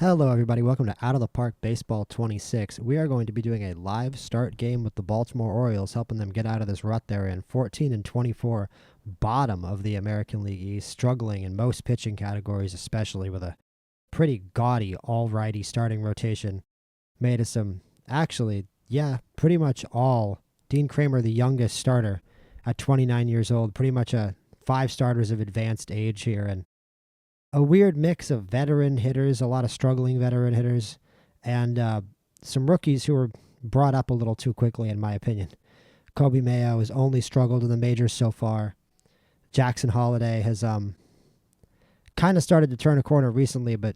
Hello, everybody. Welcome to Out of the Park Baseball 26. We are going to be doing a live start game with the Baltimore Orioles, helping them get out of this rut they're in. 14-24, bottom of the American League East, struggling in most pitching categories, especially with a pretty gaudy all-righty starting rotation. Made of some, pretty much all. Dean Kramer, the youngest starter at 29 years old, pretty much five starters of advanced age here, and a weird mix of veteran hitters, a lot of struggling veteran hitters, and some rookies who were brought up a little too quickly, in my opinion. Kobe Mayo has only struggled in the majors so far. Jackson Holliday has kind of started to turn a corner recently, but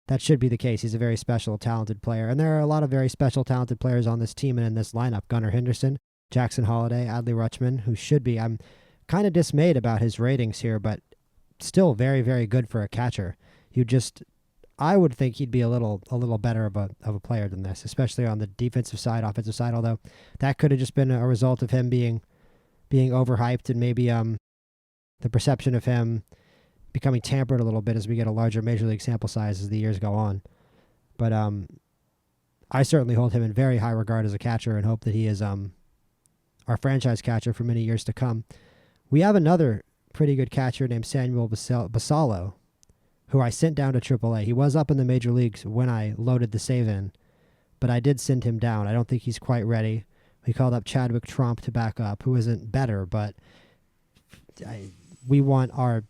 that should be the case. He's a very special, talented player. And there are a lot of very special, talented players on this team and in this lineup. Gunnar Henderson, Jackson Holliday, Adley Rutschman, who should be. I'm kind of dismayed about his ratings here, but still very, very good for a catcher. I would think he'd be a little better of a player than this, especially on the defensive side, offensive side, although that could have just been a result of him being overhyped and maybe the perception of him becoming tampered a little bit as we get a larger major league sample size as the years go on. But I certainly hold him in very high regard as a catcher and hope that he is our franchise catcher for many years to come. We have another pretty good catcher named Samuel Basallo, who I sent down to AAA. He was up in the major leagues when I loaded the save in, but I did send him down. I don't think he's quite ready. We called up Chadwick Tromp to back up, who isn't better, but we want our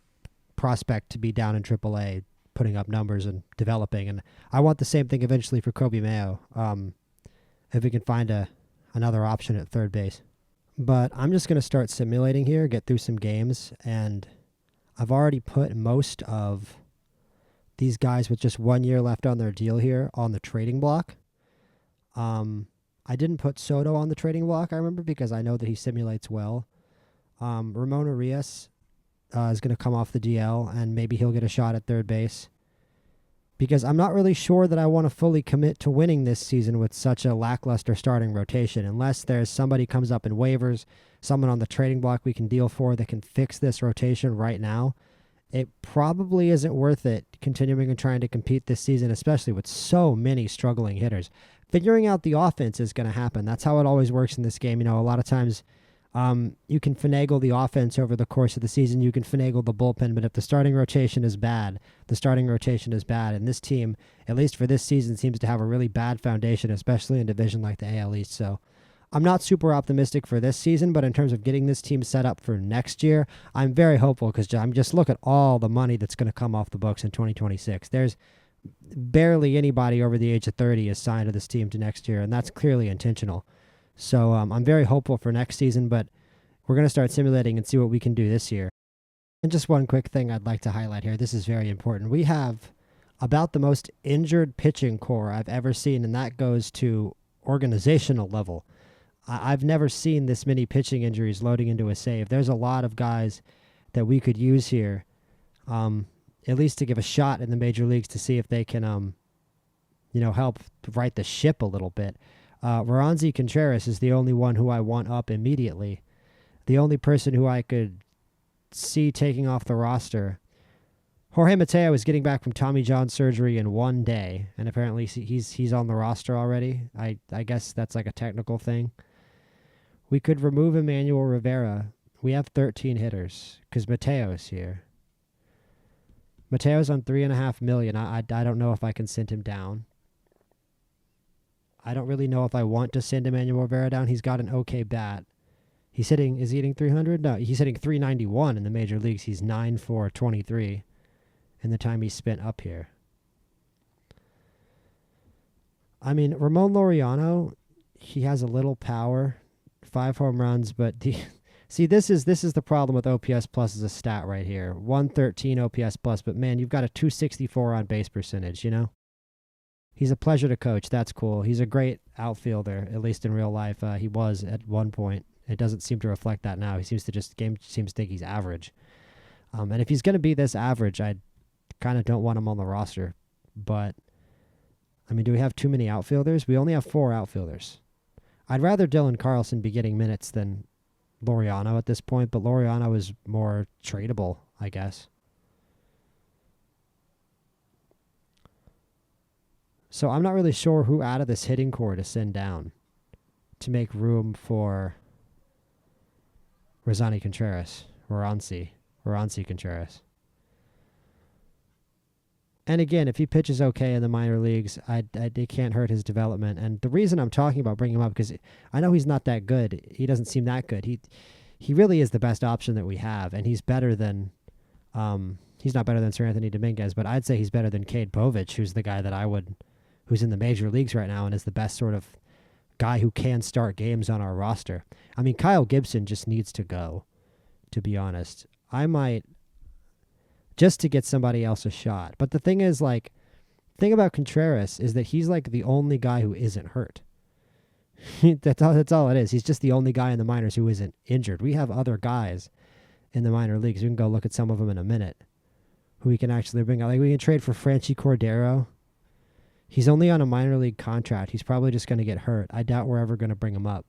prospect to be down in AAA, putting up numbers and developing, and I want the same thing eventually for Kobe Mayo, if we can find another option at third base. But I'm just going to start simulating here, get through some games, and I've already put most of these guys with just 1 year left on their deal here on the trading block. I didn't put Soto on the trading block, I remember, because I know that he simulates well. Ramon Arias is going to come off the DL, and maybe he'll get a shot at third base, because I'm not really sure that I want to fully commit to winning this season with such a lackluster starting rotation, unless there's somebody comes up in waivers, someone on the trading block we can deal for that can fix this rotation right now. It probably isn't worth it continuing and trying to compete this season, especially with so many struggling hitters. Figuring out the offense is going to happen. That's how it always works in this game. You know, a lot of times you can finagle the offense over the course of the season. You can finagle the bullpen, but if the starting rotation is bad, the starting rotation is bad. And this team, at least for this season, seems to have a really bad foundation, especially in a division like the AL East. So I'm not super optimistic for this season, but in terms of getting this team set up for next year, I'm very hopeful, because I'm just look at all the money that's going to come off the books in 2026. There's barely anybody over the age of 30 is signed to this team to next year, and that's clearly intentional. So I'm very hopeful for next season, but we're going to start simulating and see what we can do this year. And just one quick thing I'd like to highlight here. This is very important. We have about the most injured pitching core I've ever seen, and that goes to organizational level. I've never seen this many pitching injuries loading into a save. There's a lot of guys that we could use here, at least to give a shot in the major leagues to see if they can, help right the ship a little bit. Roansy Contreras is the only one who I want up immediately. The only person who I could see taking off the roster. Jorge Mateo is getting back from Tommy John surgery in 1 day, and apparently he's on the roster already. I guess that's like a technical thing. We could remove Emmanuel Rivera. We have 13 hitters because Mateo's here. Mateo's on $3.5 million. I don't know if I can send him down. I don't really know if I want to send Emmanuel Rivera down. He's got an okay bat. Is he hitting 300? No, he's hitting 391 in the major leagues. He's 9-for-23 in the time he spent up here. I mean, Ramon Laureano, he has a little power, 5 home runs, but see, this is the problem with OPS plus as a stat right here. 113 OPS plus, but man, you've got a 264 on base percentage, you know? He's a pleasure to coach. That's cool. He's a great outfielder, at least in real life. He was at one point. It doesn't seem to reflect that now. He seems to think he's average. And if he's going to be this average, I kind of don't want him on the roster. But, I mean, do we have too many outfielders? We only have 4 outfielders. I'd rather Dylan Carlson be getting minutes than Laureano at this point, but Laureano is more tradable, I guess. So I'm not really sure who out of this hitting core to send down to make room for Rosani Contreras. Rorancy Contreras. And again, if he pitches okay in the minor leagues, it can't hurt his development. And the reason I'm talking about bringing him up, because I know he's not that good. He doesn't seem that good. He really is the best option that we have, and he's better than he's not better than Sir Anthony Dominguez, but I'd say he's better than Cade Povich, who's the guy that who's in the major leagues right now and is the best sort of guy who can start games on our roster. I mean, Kyle Gibson just needs to go, to be honest. I might, just to get somebody else a shot. But the thing is, thing about Contreras is that he's like the only guy who isn't hurt. That's all it is. He's just the only guy in the minors who isn't injured. We have other guys in the minor leagues. We can go look at some of them in a minute who we can actually bring out. Like, we can trade for Franchy Cordero. He's only on a minor league contract. He's probably just going to get hurt. I doubt we're ever going to bring him up.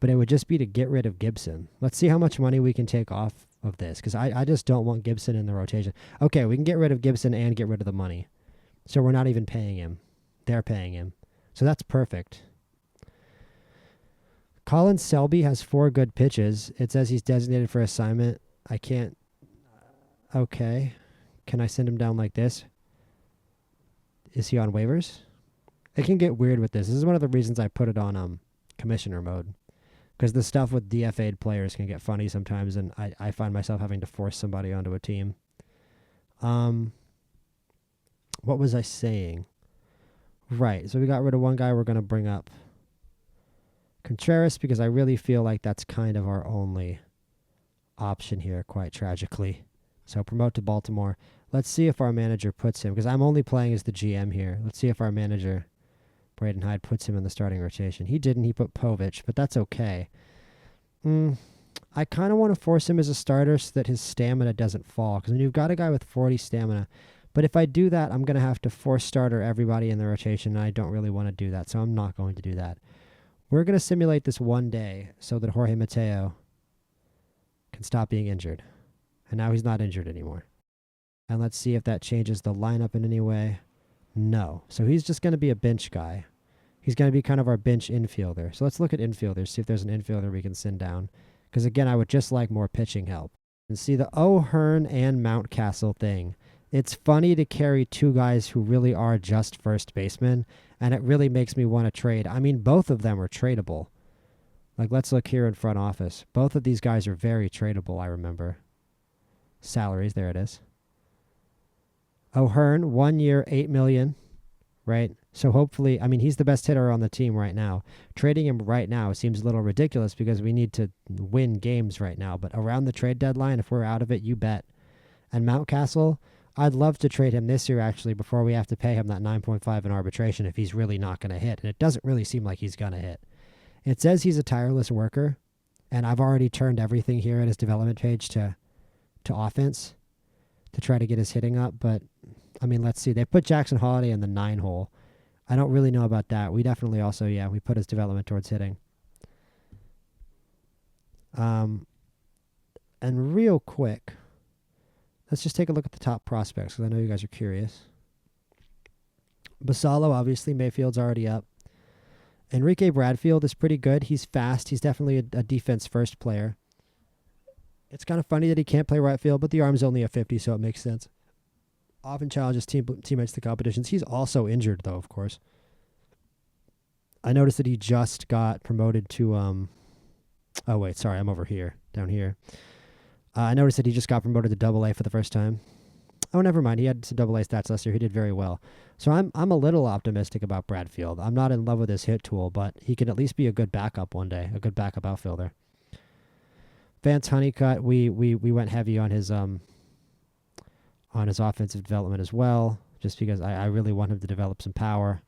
But it would just be to get rid of Gibson. Let's see how much money we can take off of this, because I just don't want Gibson in the rotation. Okay, we can get rid of Gibson and get rid of the money. So we're not even paying him. They're paying him. So that's perfect. Colin Selby has 4 good pitches. It says he's designated for assignment. I can't. Okay. Can I send him down like this? Is he on waivers? It can get weird with this. This is one of the reasons I put it on commissioner mode. Because the stuff with DFA'd players can get funny sometimes, and I find myself having to force somebody onto a team. What was I saying? Right, so we got rid of one guy. We're going to bring up Contreras, because I really feel like that's kind of our only option here, quite tragically. So promote to Baltimore. Let's see if our manager puts him, because I'm only playing as the GM here. Let's see if our manager, Braden Hyde, puts him in the starting rotation. He didn't. He put Povich, but that's okay. I kind of want to force him as a starter so that his stamina doesn't fall, because when you've got a guy with 40 stamina, but if I do that, I'm going to have to force starter everybody in the rotation, and I don't really want to do that, so I'm not going to do that. We're going to simulate this one day so that Jorge Mateo can stop being injured. And now he's not injured anymore. And let's see if that changes the lineup in any way. No. So he's just going to be a bench guy. He's going to be kind of our bench infielder. So let's look at infielders, see if there's an infielder we can send down. Because again, I would just like more pitching help. And see the O'Hearn and Mountcastle thing. It's funny to carry 2 guys who really are just first basemen, and it really makes me want to trade. I mean, both of them are tradable. Like, let's look here in front office. Both of these guys are very tradable, I remember. Salaries, there it is. O'Hearn, 1 year, $8 million, right? So hopefully, I mean, he's the best hitter on the team right now. Trading him right now seems a little ridiculous because we need to win games right now. But around the trade deadline, if we're out of it, you bet. And Mountcastle, I'd love to trade him this year, actually, before we have to pay him that 9.5 in arbitration if he's really not going to hit. And it doesn't really seem like he's going to hit. It says he's a tireless worker, and I've already turned everything here at his development page to offense to try to get his hitting up. But, I mean, let's see. They put Jackson Holiday in the 9 hole. I don't really know about that. We definitely also, we put his development towards hitting. And real quick, let's just take a look at the top prospects because I know you guys are curious. Basallo, obviously. Mayfield's already up. Enrique Bradfield is pretty good. He's fast. He's definitely a defense-first player. It's kind of funny that he can't play right field, but the arm's only a 50, so it makes sense. Often challenges teammates to competitions. He's also injured, though, of course. I noticed that he just got promoted to... Oh, wait, sorry, I'm over here, down here. I noticed that he just got promoted to Double-A for the first time. Oh, never mind. He had some Double-A stats last year. He did very well. So I'm a little optimistic about Bradfield. I'm not in love with his hit tool, but he can at least be a good backup one day, a good backup outfielder. Vance Honeycutt, we went heavy on his offensive development as well, just because I really want him to develop some power.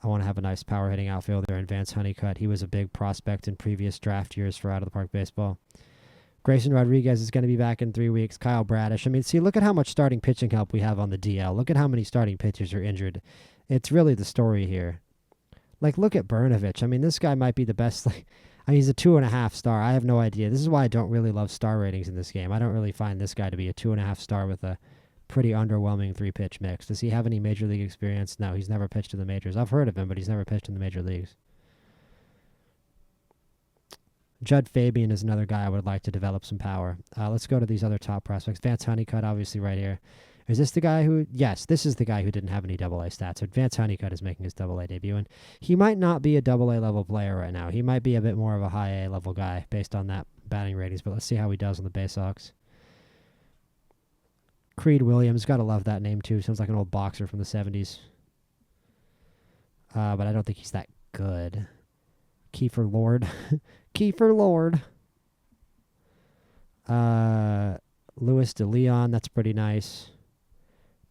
I want to have a nice power hitting outfielder in Vance Honeycutt. He was a big prospect in previous draft years for Out of the Park Baseball. Grayson Rodriguez is going to be back in 3 weeks. Kyle Bradish. I mean, see, look at how much starting pitching help we have on the DL. Look at how many starting pitchers are injured. It's really the story here. Like, look at Brnovich. I mean, this guy might be the best. He's a 2.5 star. I have no idea. This is why I don't really love star ratings in this game. I don't really find this guy to be a 2.5 star with a pretty underwhelming 3-pitch mix. Does he have any major league experience? No, he's never pitched in the majors. I've heard of him, but he's never pitched in the major leagues. Judd Fabian is another guy I would like to develop some power. Let's go to these other top prospects. Vance Honeycutt, obviously, right here. Is this the guy who... Yes, this is the guy who didn't have any AA stats. So Vance Honeycutt is making his AA debut, and he might not be a AA level player right now. He might be a bit more of a high A level guy based on that batting ratings, but let's see how he does on the Bay Sox. Creed Williams, gotta love that name too. Sounds like an old boxer from the 70s. But I don't think he's that good. Kiefer Lord. Kiefer Lord. Louis DeLeon, that's pretty nice.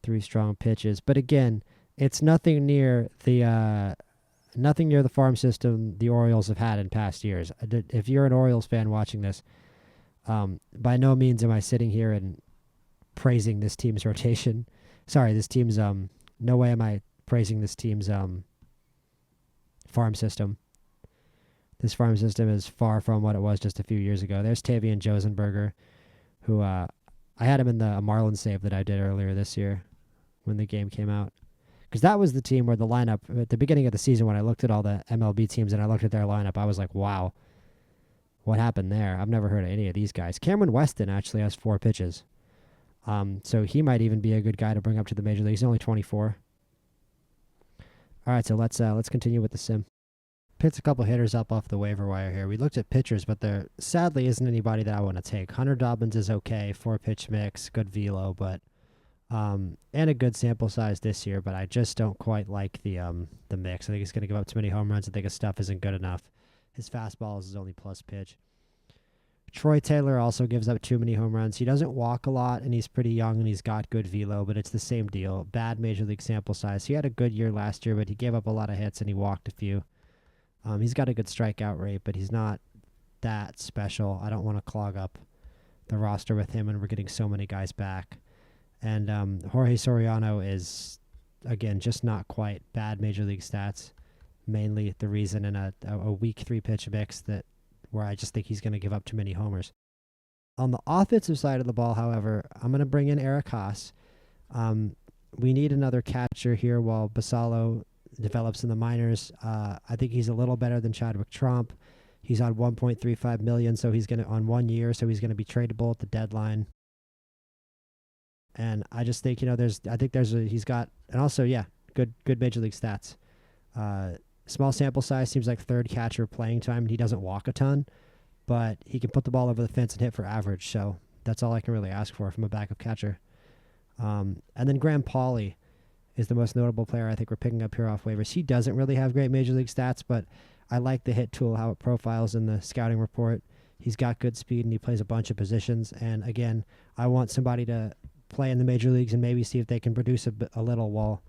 3 strong pitches. But again, it's nothing near the farm system the Orioles have had in past years. If you're an Orioles fan watching this, by no means am I sitting here and praising this team's rotation. Sorry, this team's no way am I praising this team's farm system. This farm system is far from what it was just a few years ago. There's Tavian Josenberger, who I had him in the Marlins save that I did earlier this year when the game came out. Because that was the team where the lineup, at the beginning of the season when I looked at all the MLB teams and I looked at their lineup, I was like, wow, what happened there? I've never heard of any of these guys. Cameron Weston actually has 4 pitches. So he might even be a good guy to bring up to the major leagues. He's only 24. All right, so let's continue with the sim. Picked a couple hitters up off the waiver wire here. We looked at pitchers, but there sadly isn't anybody that I want to take. Hunter Dobbins is okay, 4-pitch mix, good velo, but and a good sample size this year. But I just don't quite like the mix. I think he's going to give up too many home runs. I think his stuff isn't good enough. His fastball is his only plus pitch. Troy Taylor also gives up too many home runs. He doesn't walk a lot, and he's pretty young, and he's got good velo, but it's the same deal. Bad major league sample size. He had a good year last year, but he gave up a lot of hits, and he walked a few. He's got a good strikeout rate, but he's not that special. I don't want to clog up the roster with him, and we're getting so many guys back. And Jorge Soriano is, again, just not quite bad major league stats. Mainly the reason in a weak 3-pitch mix where I just think he's going to give up too many homers. On the offensive side of the ball, however, I'm going to bring in Eric Haas. We need another catcher here while Basallo develops in the minors. I think he's a little better than Chadwick Trump. He's on $1.35 million, so he's on 1 year, so he's going to be tradable at the deadline. And I just think, he's got, and also, yeah, good major league stats. Small sample size, seems like third catcher playing time, and he doesn't walk a ton, but he can put the ball over the fence and hit for average, so that's all I can really ask for from a backup catcher. And then Graham Pauley is the most notable player I think we're picking up here off waivers. He doesn't really have great major league stats, but I like the hit tool, how it profiles in the scouting report. He's got good speed, and he plays a bunch of positions, and again, I want somebody to play in the major leagues and maybe see if they can produce a little while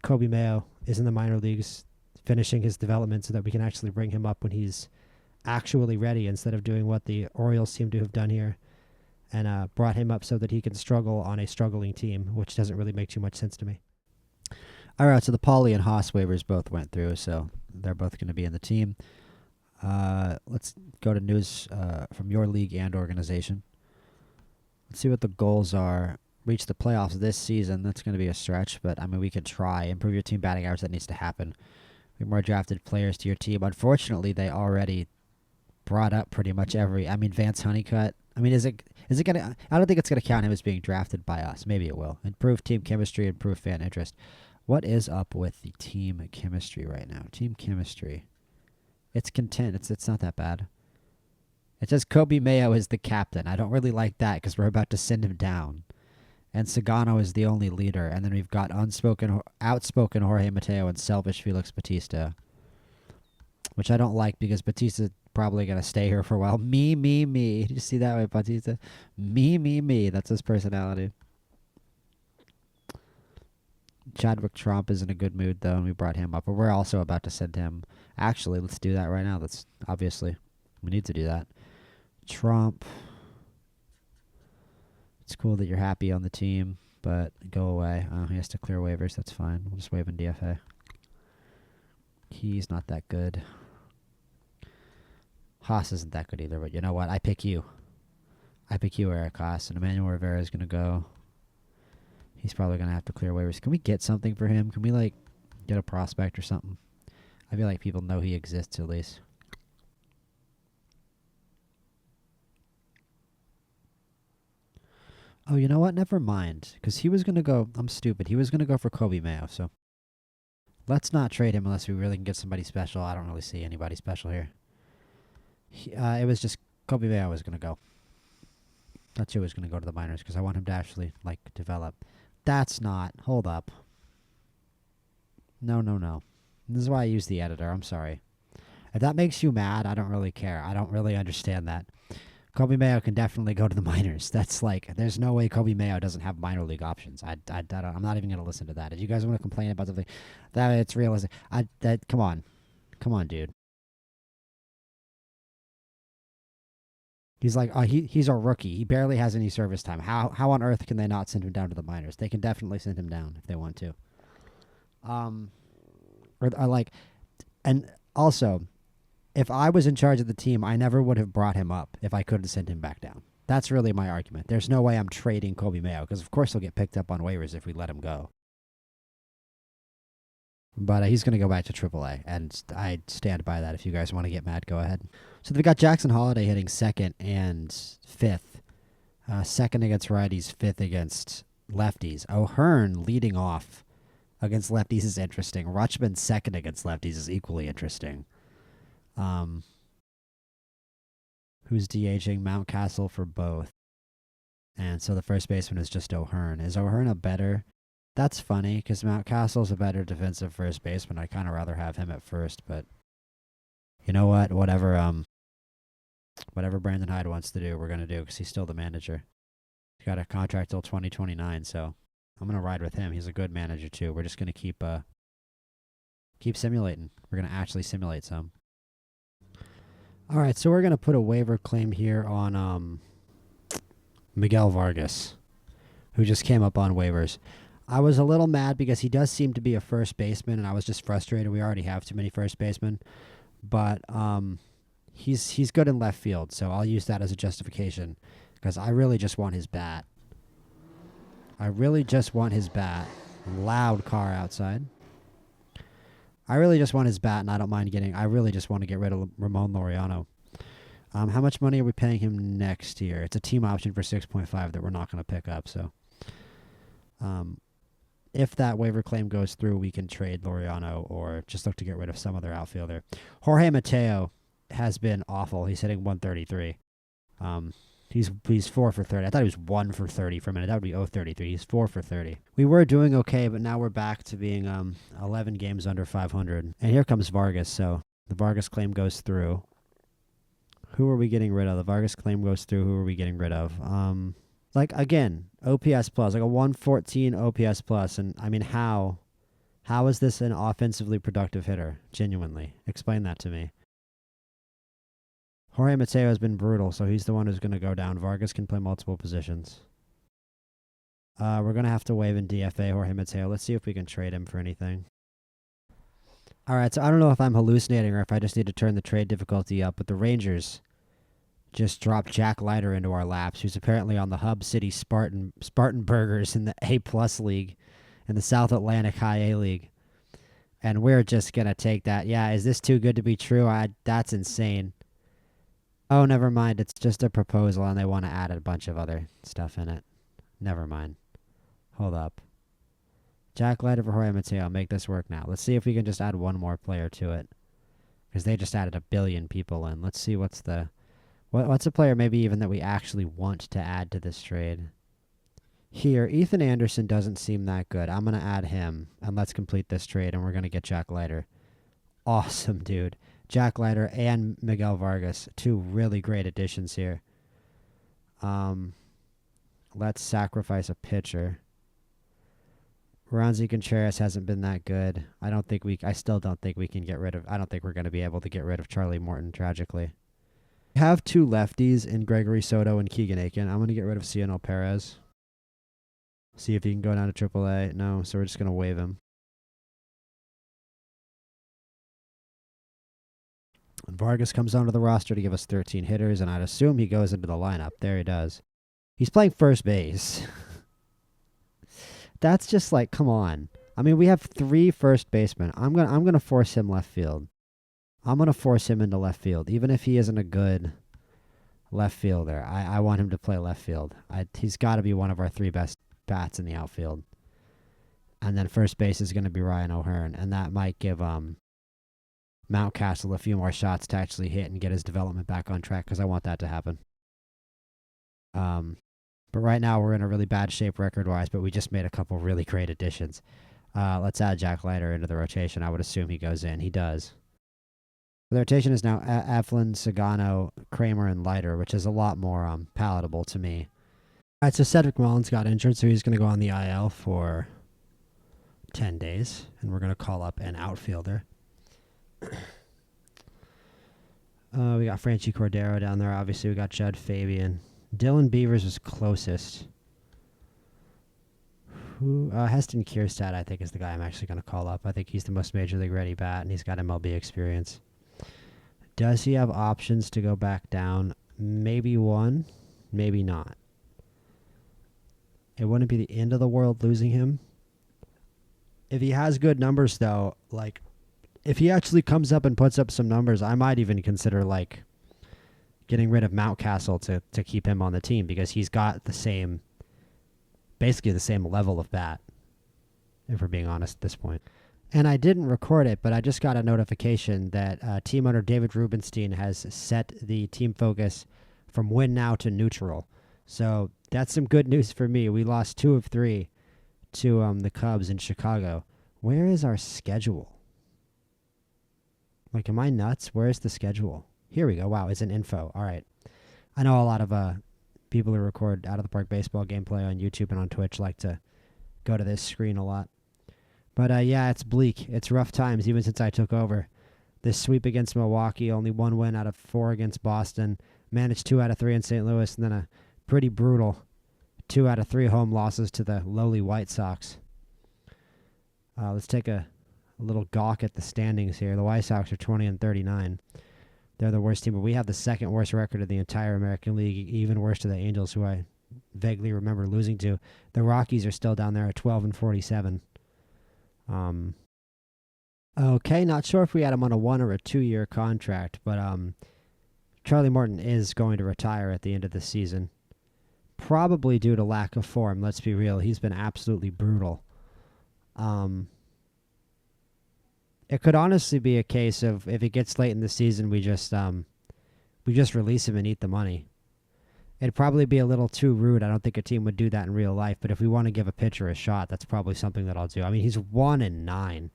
Kobe Mayo is in the minor leagues finishing his development so that we can actually bring him up when he's actually ready instead of doing what the Orioles seem to have done here and brought him up so that he can struggle on a struggling team, which doesn't really make too much sense to me. All right, so the Pauly and Haas waivers both went through, so they're both going to be in the team. Let's go to news from your league and organization. Let's see what the goals are. Reach the playoffs this season. That's going to be a stretch, but I mean, we could try. Improve your team batting average. That needs to happen. Bring more drafted players to your team. Unfortunately, they already brought up pretty much Vance Honeycutt. I mean, is it gonna? I don't think it's gonna count him as being drafted by us. Maybe it will. Improve team chemistry. Improve fan interest. What is up with the team chemistry right now? Team chemistry. It's content. It's not that bad. It says Kobe Mayo is the captain. I don't really like that because we're about to send him down. And Sagano is the only leader. And then we've got outspoken Jorge Mateo and selfish Felix Batista. Which I don't like because Batista's probably going to stay here for a while. Me. Did you see that with Batista? Me. That's his personality. Chadwick Trump is in a good mood, though, and we brought him up. But we're also about to send him. Actually, let's do that right now. That's obviously, we need to do that. Trump. It's cool that you're happy on the team, but go away. He has to clear waivers. That's fine. We'll just waive in DFA. He's not that good. Haas isn't that good either, but you know what? I pick you. Eric Haas, and Emmanuel Rivera is going to go. He's probably going to have to clear waivers. Can we get something for him? Can we, like, get a prospect or something? I feel like people know he exists at least. Oh, you know what? Never mind. Because he was going to go... I'm stupid. He was going to go for Kobe Mayo, so... Let's not trade him unless we really can get somebody special. I don't really see anybody special here. It was just Kobe Mayo was going to go. That's who was going to go to the minors because I want him to actually, like, develop. That's not... Hold up. No, no, no. This is why I use the editor. I'm sorry. If that makes you mad, I don't really care. I don't really understand that. Kobe Mayo can definitely go to the minors. That's like, there's no way Kobe Mayo doesn't have minor league options. I'm not even going to listen to that. If you guys want to complain about something, that it's realistic. Come on. Come on, dude. He's like, he's a rookie. He barely has any service time. How on earth can they not send him down to the minors? They can definitely send him down if they want to. And also, if I was in charge of the team, I never would have brought him up if I couldn't send him back down. That's really my argument. There's no way I'm trading Kobe Mayo because, of course, he'll get picked up on waivers if we let him go. But he's going to go back to AAA, and I stand by that. If you guys want to get mad, go ahead. So they've got Jackson Holiday hitting second and fifth. Second against righties, fifth against lefties. O'Hearn leading off against lefties is interesting. Rutschman second against lefties is equally interesting. Who's DHing? Mountcastle for both. And so the first baseman is just O'Hearn. Is O'Hearn a better... That's funny, because Mountcastle's a better defensive first baseman. I'd kind of rather have him at first, but... You know what? Whatever Brandon Hyde wants to do, we're going to do, because he's still the manager. He's got a contract till 2029, so I'm going to ride with him. He's a good manager, too. We're just going to keep simulating. We're going to actually simulate some. All right, so we're going to put a waiver claim here on Miguel Vargas, who just came up on waivers. I was a little mad because he does seem to be a first baseman, and I was just frustrated. We already have too many first basemen. But he's good in left field, so I'll use that as a justification because I really just want his bat. Loud car outside. I really just want his bat, and I don't mind getting... I really just want to get rid of Ramon Laureano. How much money are we paying him next year? It's a team option for 6.5 that we're not going to pick up, so... if that waiver claim goes through, we can trade Laureano or just look to get rid of some other outfielder. Jorge Mateo has been awful. He's hitting 133. He's 4 for 30. I thought he was 1 for 30 for a minute. That would be 0.33. He's 4 for 30. We were doing okay, but now we're back to being 11 games under 500. And here comes Vargas, so the Vargas claim goes through. Who are we getting rid of? The Vargas claim goes through. Who are we getting rid of? Like, again, OPS plus, like a 114 OPS plus. And, I mean, how is this an offensively productive hitter? Genuinely. Explain that to me. Jorge Mateo has been brutal, so he's the one who's going to go down. Vargas can play multiple positions. We're going to have to waive in DFA Jorge Mateo. Let's see if we can trade him for anything. All right, so I don't know if I'm hallucinating or if I just need to turn the trade difficulty up, but the Rangers just dropped Jack Leiter into our laps, who's apparently on the Hub City Spartan Burgers in the A-plus league, in the South Atlantic High A League. And we're just going to take that. Yeah, is this too good to be true? That's insane. Oh, never mind. It's just a proposal, and they want to add a bunch of other stuff in it. Never mind. Hold up. Jack Leiter for Jorge Mateo. Make this work now. Let's see if we can just add one more player to it. Because they just added 1 billion people in. Let's see what's a player maybe even that we actually want to add to this trade. Here, Ethan Anderson doesn't seem that good. I'm going to add him, and let's complete this trade, and we're going to get Jack Leiter. Awesome, dude. Jack Leiter and Miguel Vargas, 2 really great additions here. Let's sacrifice a pitcher. Ronzi Contreras hasn't been that good. I still don't think we can get rid of... I don't think we're going to be able to get rid of Charlie Morton, tragically. We have 2 lefties in Gregory Soto and Keegan Aiken. I'm going to get rid of Cionel Perez. See if he can go down to AAA. No, so we're just going to waive him. And Vargas comes onto the roster to give us 13 hitters, and I'd assume he goes into the lineup. There he does. He's playing first base. That's just like, come on. I mean, we have 3 first basemen. I'm gonna force him left field. I'm gonna force him into left field, even if he isn't a good left fielder. I want him to play left field. He's got to be one of our 3 best bats in the outfield. And then first base is going to be Ryan O'Hearn, and that might give Mountcastle a few more shots to actually hit and get his development back on track, because I want that to happen. But right now we're in a really bad shape record-wise, but we just made a couple really great additions. Let's add Jack Leiter into the rotation. I would assume he goes in. He does. The rotation is now Eflin, Sagano, Kramer, and Leiter, which is a lot more palatable to me. All right, so Cedric Mullins got injured, so he's going to go on the IL for 10 days, and we're going to call up an outfielder. We got Franchi Cordero down there. Obviously, we got Judd Fabian. Dylan Beavers was closest. Heston Kierstad, I think, is the guy I'm actually going to call up. I think he's the most Major League ready bat, and he's got MLB experience. Does he have options to go back down? Maybe one, maybe not. It wouldn't be the end of the world losing him. If he has good numbers, though, like, if he actually comes up and puts up some numbers, I might even consider, like, getting rid of Mountcastle to keep him on the team, because he's got basically the same level of bat, if we're being honest at this point. And I didn't record it, but I just got a notification that team owner David Rubenstein has set the team focus from win now to neutral. So that's some good news for me. We lost 2 of 3 to the Cubs in Chicago. Where is our schedule? Like, am I nuts? Where is the schedule? Here we go. Wow, it's an info. All right. I know a lot of people who record Out of the Park baseball gameplay on YouTube and on Twitch like to go to this screen a lot. But yeah, it's bleak. It's rough times even since I took over. This sweep against Milwaukee, only 1 win out of 4 against Boston. Managed 2 out of 3 in St. Louis, and then a pretty brutal 2 out of 3 home losses to the lowly White Sox. Let's take a little gawk at the standings here. The White Sox are 20-39. They're the worst team, but we have the 2nd worst record of the entire American League, even worse to the Angels, who I vaguely remember losing to. The Rockies are still down there at 12-47. Okay, not sure if we had him on a 1 or a 2 year contract, but Charlie Morton is going to retire at the end of the season. Probably due to lack of form, let's be real. He's been absolutely brutal. It could honestly be a case of, if it gets late in the season, we just release him and eat the money. It'd probably be a little too rude. I don't think a team would do that in real life, but if we want to give a pitcher a shot, that's probably something that I'll do. I mean, he's 1-9.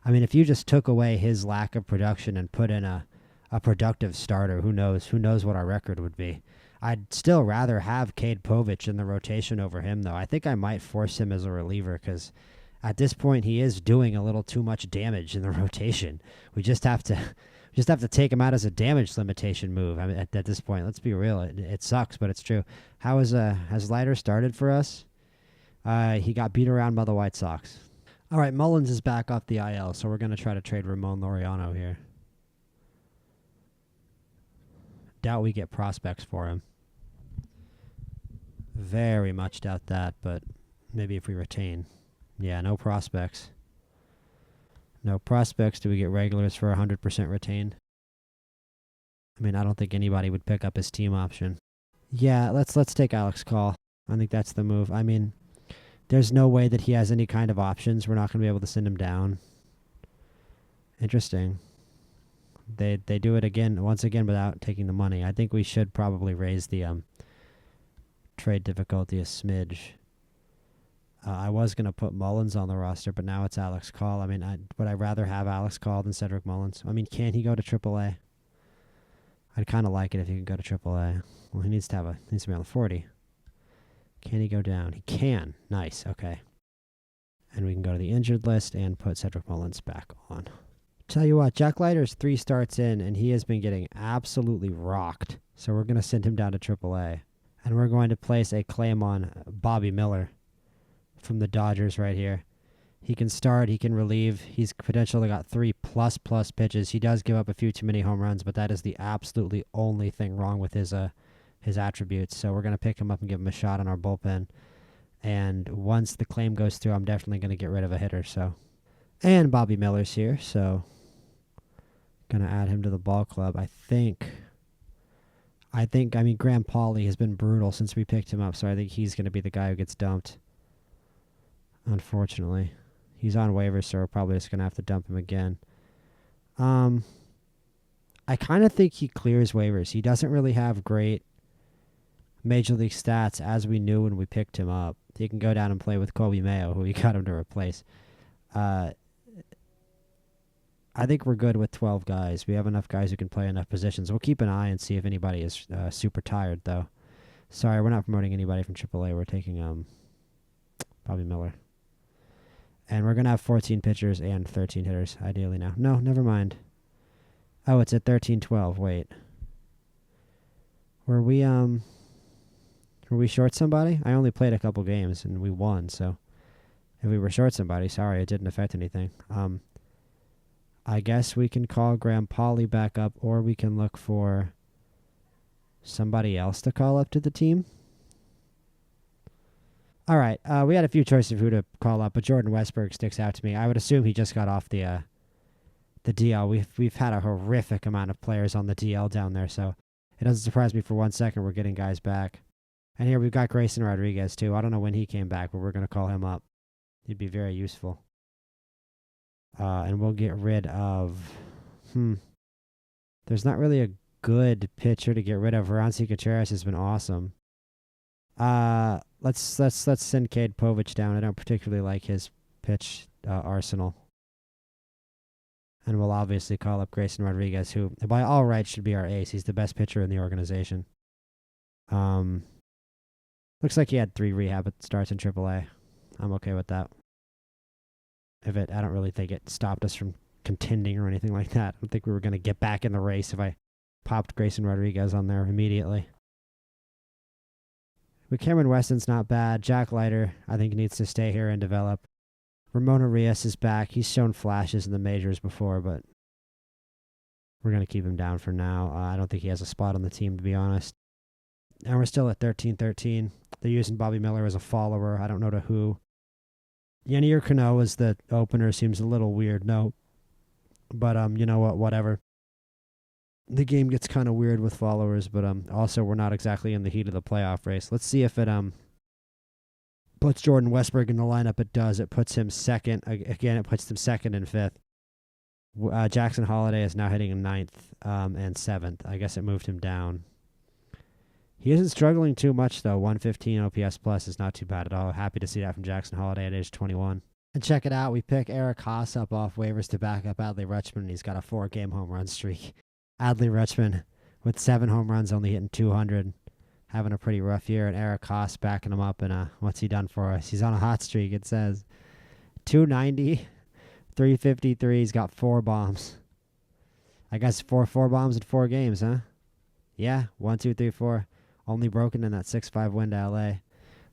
I mean, if you just took away his lack of production and put in a productive starter, who knows what our record would be. I'd still rather have Cade Povich in the rotation over him, though. I think I might force him as a reliever, because at this point he is doing a little too much damage in the rotation. We just have to take him out as a damage limitation move. I mean, at this point, let's be real. It sucks, but it's true. Has Leiter started for us? He got beat around by the White Sox. All right, Mullins is back off the IL, so we're going to try to trade Ramon Laureano here. Doubt we get prospects for him. Very much doubt that, but maybe if we retain. Yeah, no prospects. No prospects. Do we get regulars for 100% retained? I mean, I don't think anybody would pick up his team option. Yeah, let's take Alex Call. I think that's the move. I mean, there's no way that he has any kind of options. We're not going to be able to send him down. Interesting. They do it once again without taking the money. I think we should probably raise the trade difficulty a smidge. I was going to put Mullins on the roster, but now it's Alex Call. I mean, would I rather have Alex Call than Cedric Mullins? I mean, can he go to AAA? I'd kind of like it if he could go to AAA. Well, he needs to be on the 40. Can he go down? He can. Nice. Okay. And we can go to the injured list and put Cedric Mullins back on. Tell you what, Jack Leiter's 3 starts in, and he has been getting absolutely rocked. So we're going to send him down to AAA. And we're going to place a claim on Bobby Miller from the Dodgers right here. He can start, he can relieve. He's potentially got 3+ pitches. He does give up a few too many home runs, but that is the absolutely only thing wrong with his attributes. So we're going to pick him up and give him a shot in our bullpen. And once the claim goes through, I'm definitely going to get rid of a hitter. So, and Bobby Miller's here, so going to add him to the ball club. I mean, Graham Pauley has been brutal since we picked him up, so I think he's going to be the guy who gets dumped. Unfortunately, he's on waivers, so we're probably just going to have to dump him again. I kind of think he clears waivers. He doesn't really have great major league stats, as we knew when we picked him up. He can go down and play with Kobe Mayo, who we got him to replace. I think we're good with 12 guys. We have enough guys who can play enough positions. We'll keep an eye and see if anybody is super tired, though. Sorry, we're not promoting anybody from AAA. We're taking Bobby Miller. And we're going to have 14 pitchers and 13 hitters, ideally now. No, never mind. Oh, it's at 13-12. Wait. Were we short somebody? I only played a couple games, and we won, so if we were short somebody, sorry, it didn't affect anything. I guess we can call Graham Pauley back up, or we can look for somebody else to call up to the team. All right, we had a few choices of who to call up, but Jordan Westberg sticks out to me. I would assume he just got off the DL. We've had a horrific amount of players on the DL down there, so it doesn't surprise me for 1 second we're getting guys back. And here we've got Grayson Rodriguez, too. I don't know when he came back, but we're going to call him up. He'd be very useful. And we'll get rid of... There's not really a good pitcher to get rid of. Veranci Gutierrez has been awesome. Let's send Cade Povich down. I don't particularly like his pitch arsenal. And we'll obviously call up Grayson Rodriguez, who by all rights should be our ace. He's the best pitcher in the organization. Looks like he had 3 rehab starts in AAA. I'm okay with that. I don't really think it stopped us from contending or anything like that. I don't think we were going to get back in the race if I popped Grayson Rodriguez on there immediately. But Cameron Weston's not bad. Jack Leiter, I think, needs to stay here and develop. Ramon Arias is back. He's shown flashes in the majors before, but we're going to keep him down for now. I don't think he has a spot on the team, to be honest. And we're still at 13-13. They're using Bobby Miller as a follower. I don't know to who. Yenier Cano as the opener seems a little weird, no. But, you know what, whatever. The game gets kind of weird with followers, but also we're not exactly in the heat of the playoff race. Let's see if it puts Jordan Westberg in the lineup. It does. It puts him second. Again, it puts him second and fifth. Jackson Holiday is now hitting him 9th and 7th. I guess it moved him down. He isn't struggling too much, though. 115 OPS plus is not too bad at all. Happy to see that from Jackson Holiday at age 21. And check it out. We pick Eric Haas up off waivers to back up Adley Rutschman, and he's got a 4-game home run streak. Adley Rutschman with 7 home runs, only hitting 200. Having a pretty rough year, and Eric Haas backing him up. And what's he done for us? He's on a hot streak, it says. 290, 353. He's got 4 bombs. I guess 4 bombs in 4 games, huh? Yeah, 1, 2, 3, 4. Only broken in that 6-5 win to LA.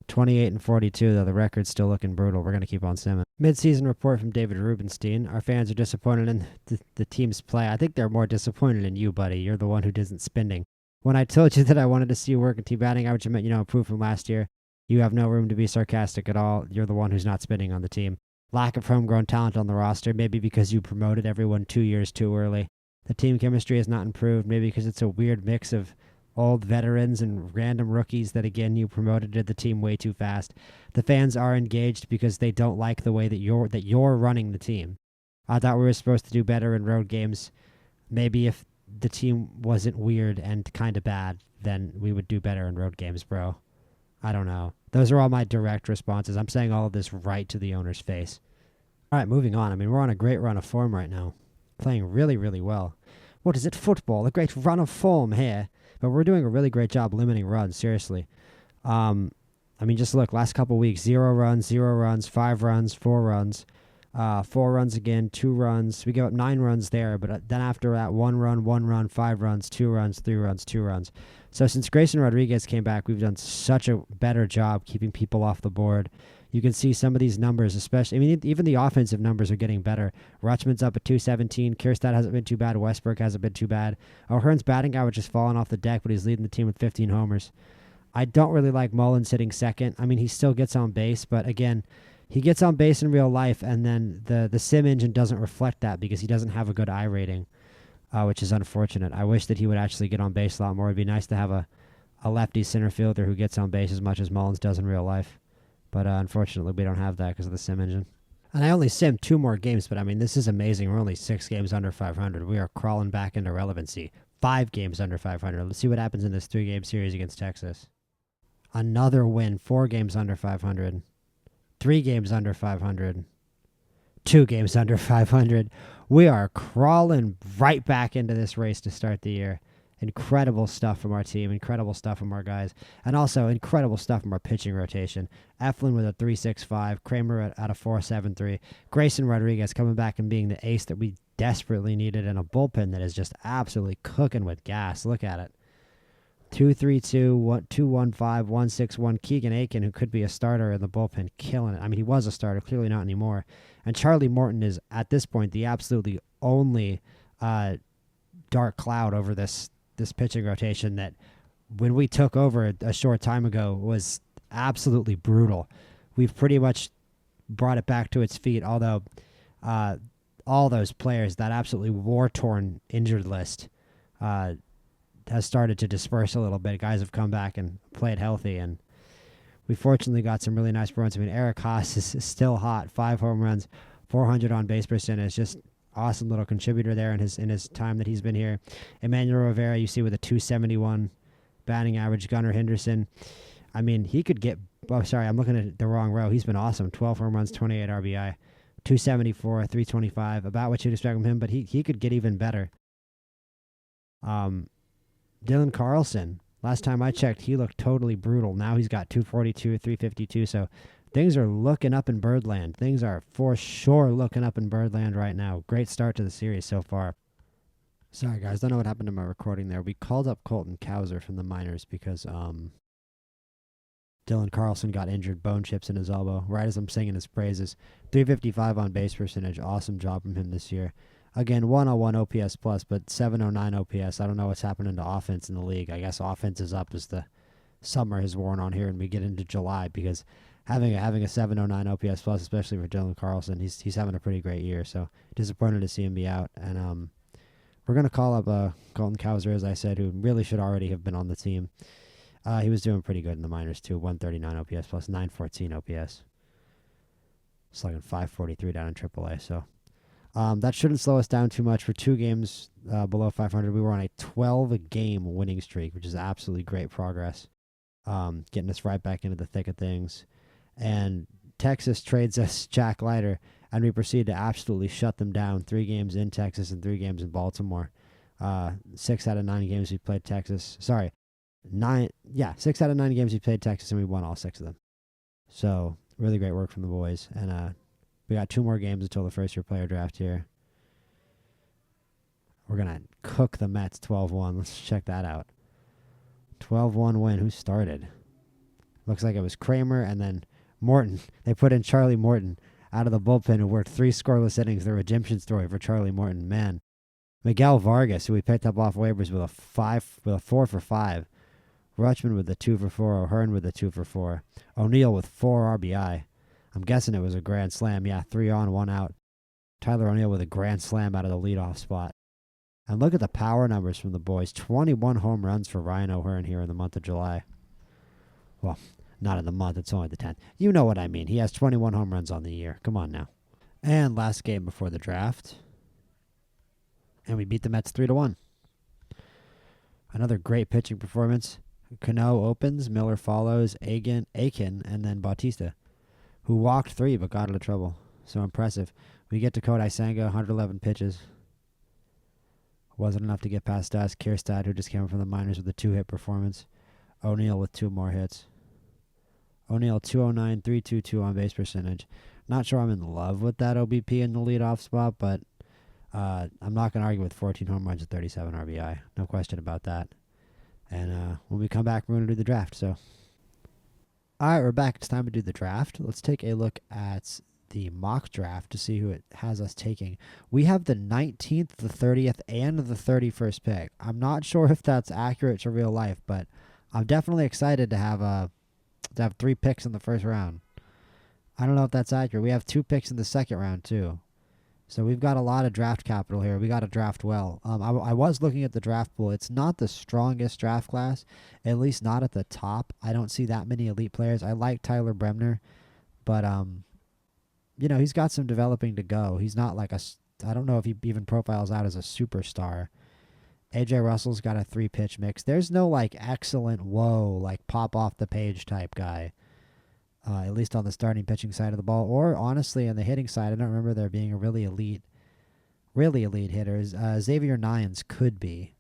28-42, though the record's still looking brutal. We're going to keep on simming. Mid-season report from David Rubenstein. Our fans are disappointed in the team's play. I think they're more disappointed in you, buddy. You're the one who isn't spending. When I told you that I wanted to see you work in team batting average, I meant, improve from last year. You have no room to be sarcastic at all. You're the one who's not spending on the team. Lack of homegrown talent on the roster, maybe because you promoted everyone 2 years too early. The team chemistry has not improved, maybe because it's a weird mix of old veterans and random rookies that, again, you promoted to the team way too fast. The fans are engaged because they don't like the way that you're running the team. I thought we were supposed to do better in road games. Maybe if the team wasn't weird and kind of bad, then we would do better in road games, bro. I don't know. Those are all my direct responses. I'm saying all of this right to the owner's face. All right, moving on. I mean, we're on a great run of form right now. Playing really, really well. What is it? Football. A great run of form here. But we're doing a really great job limiting runs, seriously. I mean, just look, last couple weeks, 0 runs, 0 runs, 5 runs, 4 runs, 4 runs again, 2 runs. We go up 9 runs there, but then after that, 1 run, 5 runs, 2 runs, 3 runs, 2 runs. So since Grayson Rodriguez came back, we've done such a better job keeping people off the board. You can see some of these numbers, especially, I mean, even the offensive numbers are getting better. Rutschman's up at 217. Kierstad hasn't been too bad. Westbrook hasn't been too bad. O'Hearn's batting average has fallen off the deck, but he's leading the team with 15 homers. I don't really like Mullins hitting second. I mean, he still gets on base, but again, he gets on base in real life, and then the sim engine doesn't reflect that because he doesn't have a good I rating, which is unfortunate. I wish that he would actually get on base a lot more. It'd be nice to have a lefty center fielder who gets on base as much as Mullins does in real life. But unfortunately, we don't have that because of the sim engine. And I only simmed 2 more games, but I mean, this is amazing. We're only 6 games under 500. We are crawling back into relevancy. 5 games under 500. Let's see what happens in this 3-game series against Texas. Another win, 4 games under 500. 3 games under 500. 2 games under 500. We are crawling right back into this race to start the year. Incredible stuff from our team, incredible stuff from our guys, and also incredible stuff from our pitching rotation. Eflin with a 3.65, Kramer at a 4.73, Grayson Rodriguez coming back and being the ace that we desperately needed, and a bullpen that is just absolutely cooking with gas. Look at it. 2.32, 2.15, 1.61. Keegan Aiken, who could be a starter in the bullpen, killing it. I mean, he was a starter, clearly not anymore. And Charlie Morton is, at this point, the absolutely only dark cloud over this pitching rotation that when we took over a short time ago was absolutely brutal. We've pretty much brought it back to its feet, although all those players, that absolutely war-torn injured list has started to disperse a little bit. Guys have come back and played healthy, and we fortunately got some really nice runs. I mean, Eric Haas is still hot. 5 home runs, 400 on base percentage, just awesome little contributor there in his time that he's been here. Emmanuel Rivera, you see with a 271 batting average. Gunnar Henderson, I mean, he could get. Oh, sorry, I'm looking at the wrong row. He's been awesome. 12 home runs, 28 RBI, 274, 325. About what you'd expect from him, but he could get even better. Dylan Carlson. Last time I checked, he looked totally brutal. Now he's got 242, 352. So things are looking up in Birdland. Things are for sure looking up in Birdland right now. Great start to the series so far. Sorry, guys. Don't know what happened to my recording there. We called up Colton Cowser from the minors because Dylan Carlson got injured, bone chips in his elbow, right as I'm singing his praises. 355 on base percentage. Awesome job from him this year. Again, 101 OPS plus, but 709 OPS. I don't know what's happening to offense in the league. I guess offense is up as the summer has worn on here and we get into July, because having a 709 OPS plus, especially for Dylan Carlson, he's having a pretty great year. So disappointed to see him be out. And we're gonna call up Colton Cowser, as I said, who really should already have been on the team. He was doing pretty good in the minors too. 139 OPS plus, 914 OPS. Slugging 543 down in AAA. So that shouldn't slow us down too much. For 2 games below 500, we were on a 12-game winning streak, which is absolutely great progress. Getting us right back into the thick of things. And Texas trades us Jack Leiter, and we proceed to absolutely shut them down. 3 games in Texas and 3 games in Baltimore. 6 out of 9 games we played Texas. Sorry, 6 out of 9 games we played Texas, and we won all 6 of them. So really great work from the boys. And we got 2 more games until the first-year player draft here. We're going to cook the Mets 12-1. Let's check that out. 12-1 win. Who started? Looks like it was Kramer and then Morton. They put in Charlie Morton out of the bullpen, who worked 3 scoreless innings. The redemption story for Charlie Morton. Man. Miguel Vargas, who we picked up off waivers with a 4 for 5. Rutschman with a 2 for 4. O'Hearn with a 2 for 4. O'Neill with 4 RBI. I'm guessing it was a grand slam. Yeah, 3 on, 1 out. Tyler O'Neill with a grand slam out of the leadoff spot. And look at the power numbers from the boys. 21 home runs for Ryan O'Hearn here in the month of July. Well, not in the month. It's only the 10th. You know what I mean. He has 21 home runs on the year. Come on now. And last game before the draft. And we beat the Mets 3-1. Another great pitching performance. Cano opens, Miller follows, Aiken, and then Bautista, who walked 3 but got out of trouble. So impressive. We get to Kodai Senga, 111 pitches. Wasn't enough to get past us. Kierstad, who just came from the minors with a 2-hit performance. O'Neill with 2 more hits. O'Neill 209, 322 on base percentage. Not sure I'm in love with that OBP in the leadoff spot, but I'm not going to argue with 14 home runs and 37 RBI. No question about that. And when we come back, we're going to do the draft. So, all right, we're back. It's time to do the draft. Let's take a look at the mock draft to see who it has us taking. We have the 19th, the 30th, and the 31st pick. I'm not sure if that's accurate to real life, but I'm definitely excited to have 3 picks in the first round. I don't know if that's accurate. We have 2 picks in the second round too. So we've got a lot of draft capital here. We got to draft well. I was looking at the draft pool. It's not the strongest draft class, at least not at the top. I don't see that many elite players. I like Tyler Bremner, but he's got some developing to go. He's not like I don't know if he even profiles out as a superstar. AJ Russell's got a 3 pitch mix. There's no like excellent, whoa, like pop off the page type guy. At least on the starting pitching side of the ball, or honestly on the hitting side, I don't remember there being a really elite hitters. Xavier Nyans could be,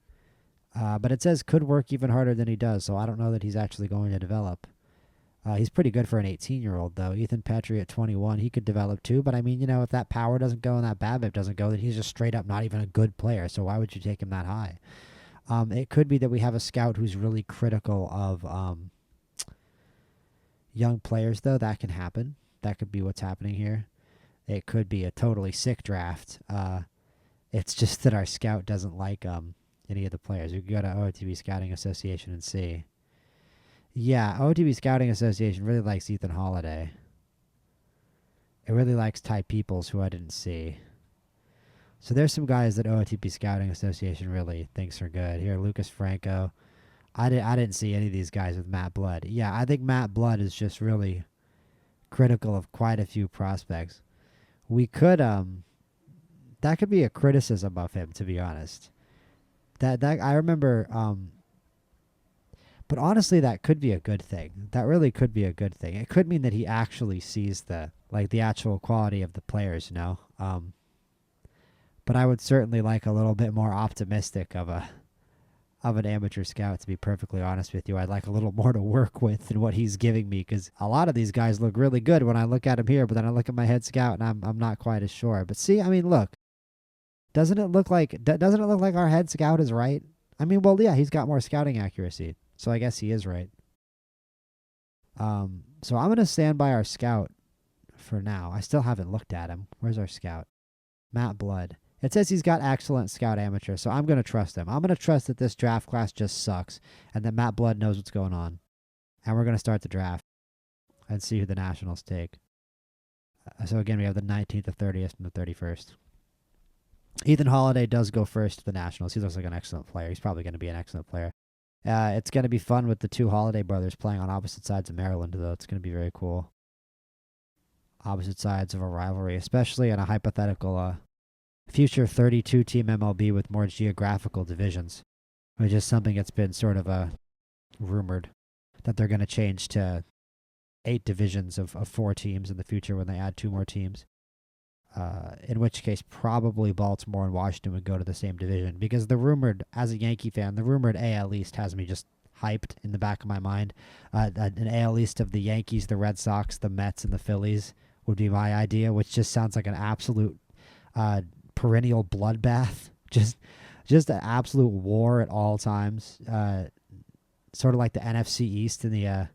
but it says could work even harder than he does, so I don't know that he's actually going to develop. He's pretty good for an 18-year-old, though. Ethan Petrie at 21, he could develop too, but I mean, if that power doesn't go and that BABIP doesn't go, then he's just straight up not even a good player, so why would you take him that high? It could be that we have a scout who's really critical of young players, though. That can happen. That could be what's happening here. It could be a totally sick draft. It's just that our scout doesn't like any of the players. We could go to OOTP Scouting Association and see. Yeah, OOTP Scouting Association really likes Ethan Holiday. It really likes Ty Peoples, who I didn't see. So there's some guys that OOTP Scouting Association really thinks are good. Here, Lucas Franco. I didn't see any of these guys with Matt Blood. Yeah, I think Matt Blood is just really critical of quite a few prospects. We could that could be a criticism of him, to be honest. That I remember but honestly that could be a good thing. That really could be a good thing. It could mean that he actually sees the actual quality of the players, But I would certainly like a little bit more optimistic of an amateur scout, to be perfectly honest with you. I'd like a little more to work with than what he's giving me, because a lot of these guys look really good when I look at him here, but then I look at my head scout and I'm not quite as sure. But see, I mean, look, doesn't it look like our head scout is right? I mean, well, yeah, he's got more scouting accuracy, so I guess he is right. So I'm gonna stand by our scout for now. I still haven't looked at him. Where's our scout? Matt Blood. It says he's got excellent scout amateur, so I'm going to trust him. I'm going to trust that this draft class just sucks and that Matt Blood knows what's going on. And we're going to start the draft and see who the Nationals take. So again, we have the 19th, the 30th, and the 31st. Ethan Holiday does go first to the Nationals. He looks like an excellent player. He's probably going to be an excellent player. It's going to be fun with the 2 Holiday brothers playing on opposite sides of Maryland, though. It's going to be very cool. Opposite sides of a rivalry, especially in a hypothetical future 32-team MLB with more geographical divisions, which is something that's been sort of rumored that they're going to change to 8 divisions of 4 teams in the future when they add 2 more teams. In which case, probably Baltimore and Washington would go to the same division, because as a Yankee fan, the rumored AL East has me just hyped in the back of my mind. An AL East of the Yankees, the Red Sox, the Mets, and the Phillies would be my idea, which just sounds like an absolute perennial bloodbath, just an absolute war at all times. Sort of like the NFC East and the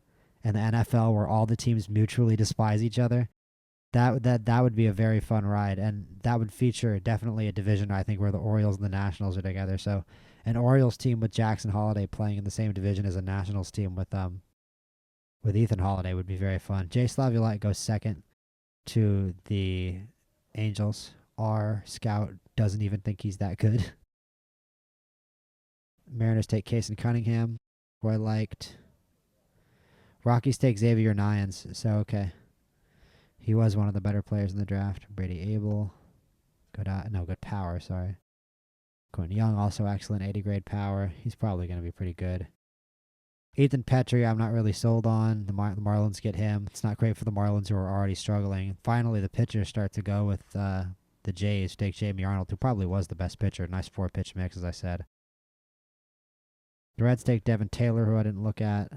NFL, where all the teams mutually despise each other. That would be a very fun ride, and that would feature definitely a division, I think, where the Orioles and the Nationals are together. So an Orioles team with Jackson Holiday playing in the same division as a Nationals team with Ethan Holiday would be very fun. Jay Slaviolite goes second to the Angels. Our scout doesn't even think he's that good. Mariners take Kason Cunningham, who I liked. Rockies take Xavier Nyans, so okay. He was one of the better players in the draft. Brady Abel. Good power, sorry. Quentin Young, also excellent, 80 grade power. He's probably going to be pretty good. Ethan Petrie, I'm not really sold on. The Marlins get him. It's not great for the Marlins, who are already struggling. Finally, the pitchers start to go with the Jays. Take Jamie Arnold, who probably was the best pitcher. Nice 4-pitch mix, as I said. The Reds take Devin Taylor, who I didn't look at.